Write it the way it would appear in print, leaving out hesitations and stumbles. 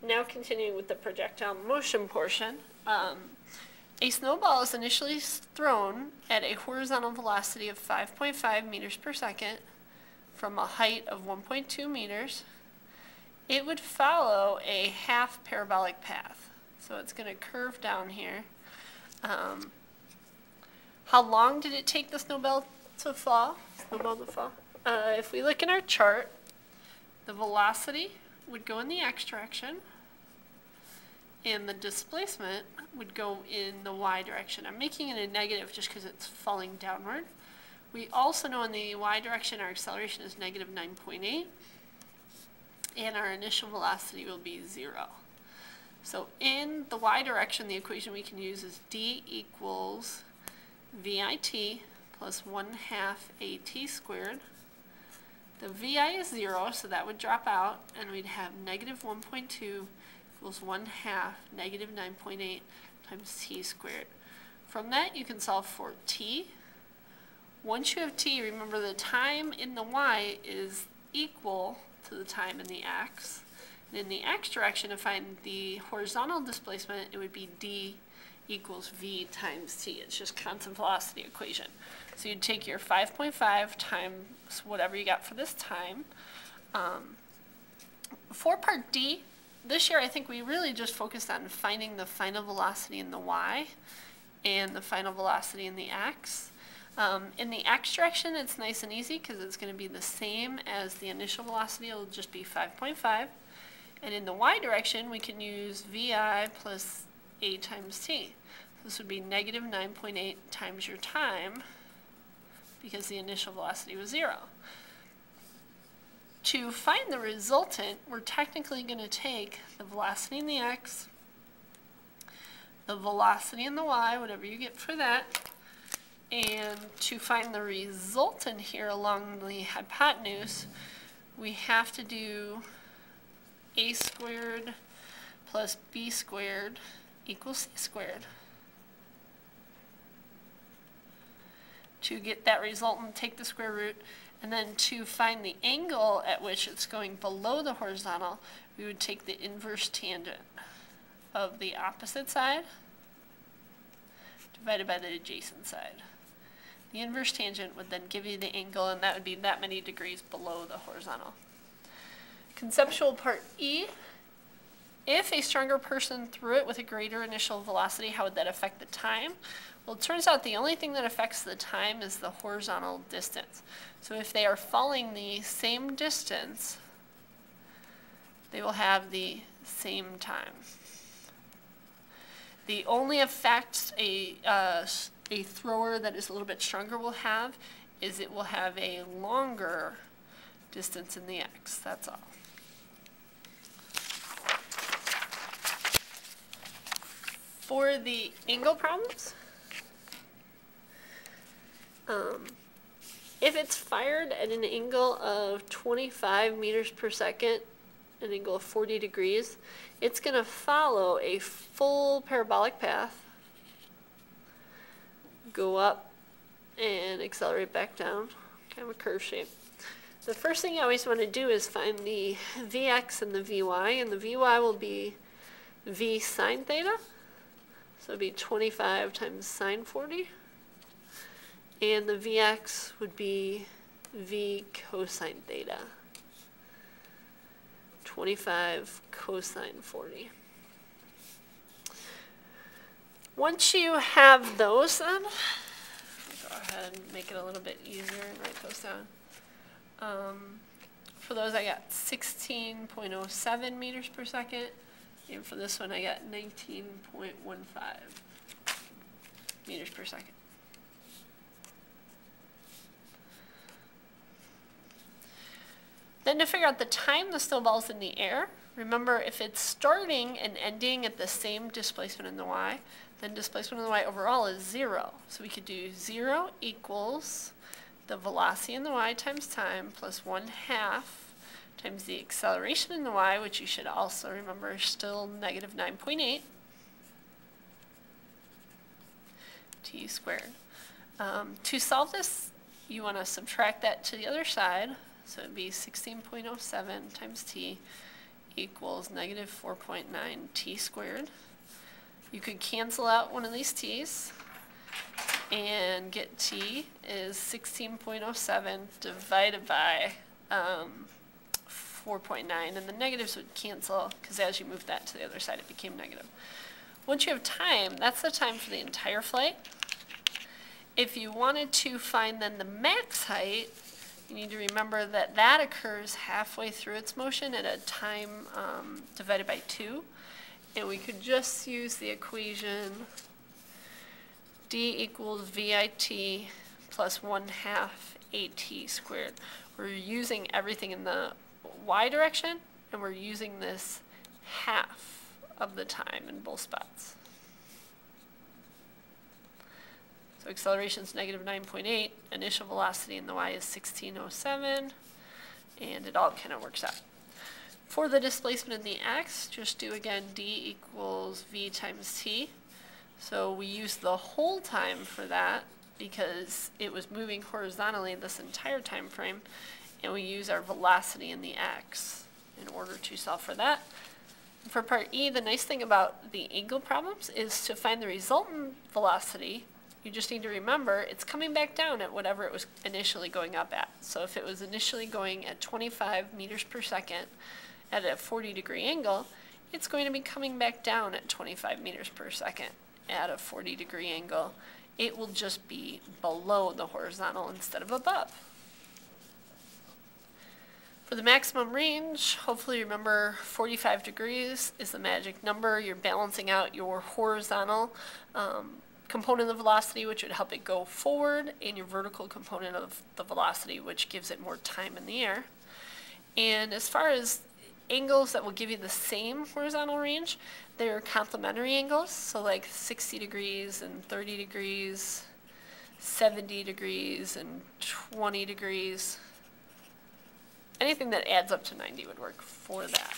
Now continuing with the projectile motion portion. A snowball is initially thrown at a horizontal velocity of 5.5 meters per second from a height of 1.2 meters. It would follow a half parabolic path. So it's going to curve down here. How long did it take the snowball to fall? If we look in our chart, the velocity would go in the x direction, and the displacement would go in the y direction. I'm making it a negative just because it's falling downward. We also know in the y direction our acceleration is negative 9.8, and our initial velocity will be 0. So in the y direction, the equation we can use is d equals VIT plus 1/2 AT squared. The VI is 0, so that would drop out, and we'd have negative 1.2 equals 1/2 negative 9.8 times t squared. From that, you can solve for t. Once you have t, remember the time in the y is equal to the time in the x. And in the x direction, to find the horizontal displacement, it would be d equals v times t. It's just constant velocity equation. So you'd take your 5.5 times whatever you got for this time. For part D, this year I think we really just focused on finding the final velocity in the y and the final velocity in the x. In the x direction, it's nice and easy because it's going to be the same as the initial velocity. It'll just be 5.5. And in the y direction, we can use vi plus a times t. This would be negative 9.8 times your time because the initial velocity was 0. To find the resultant, we're technically going to take the velocity in the x, the velocity in the y, whatever you get for that, and to find the resultant here along the hypotenuse, we have to do a squared plus b squared equals c squared. To get that resultant, take the square root, and then to find the angle at which it's going below the horizontal, we would take the inverse tangent of the opposite side divided by the adjacent side. The inverse tangent would then give you the angle, and that would be that many degrees below the horizontal. Conceptual part E. If a stronger person threw it with a greater initial velocity, how would that affect the time? Well, it turns out the only thing that affects the time is the horizontal distance. So if they are falling the same distance, they will have the same time. The only effect a thrower that is a little bit stronger will have is it will have a longer distance in the x. That's all. For the angle problems, if it's fired at an angle of 25 meters per second, an angle of 40 degrees, it's going to follow a full parabolic path, go up, and accelerate back down, kind of a curve shape. The first thing you always want to do is find the Vx and the Vy, and the Vy will be V sine theta, so it would be 25 times sine 40. And the Vx would be V cosine theta, 25 cosine 40. Once you have those, then, go ahead and make it a little bit easier and write those down. For those, I got 16.07 meters per second, and for this one, I got 19.15 meters per second. Then to figure out the time the snowball is in the air, remember if it's starting and ending at the same displacement in the y, then displacement in the y overall is 0. So we could do 0 equals the velocity in the y times time plus 1/2 times the acceleration in the y, which you should also remember is still negative 9.8 t squared. To solve this, you want to subtract that to the other side. So it would be 16.07 times t equals negative 4.9 t squared. You could cancel out one of these t's and get t is 16.07 divided by 4.9, and the negatives would cancel because as you move that to the other side it became negative. Once you have time, that's the time for the entire flight. If you wanted to find then the max height, you need to remember that that occurs halfway through its motion at a time divided by 2. And we could just use the equation d equals VIT plus 1/2 AT squared. We're using everything in the y direction, and we're using this half of the time in both spots. So acceleration is negative 9.8, initial velocity in the y is 1607, and it all kind of works out. For the displacement in the x, just do again d equals v times t. So we use the whole time for that because it was moving horizontally this entire time frame, and we use our velocity in the x in order to solve for that. For part E, the nice thing about the angle problems is to find the resultant velocity. You just need to remember it's coming back down at whatever it was initially going up at. So if it was initially going at 25 meters per second at a 40-degree angle, it's going to be coming back down at 25 meters per second at a 40-degree angle. It will just be below the horizontal instead of above. For the maximum range, hopefully remember 45 degrees is the magic number. You're balancing out your horizontal component of velocity, which would help it go forward, and your vertical component of the velocity, which gives it more time in the air. And as far as angles that will give you the same horizontal range, they're complementary angles, so like 60 degrees and 30 degrees, 70 degrees and 20 degrees. Anything that adds up to 90 would work for that.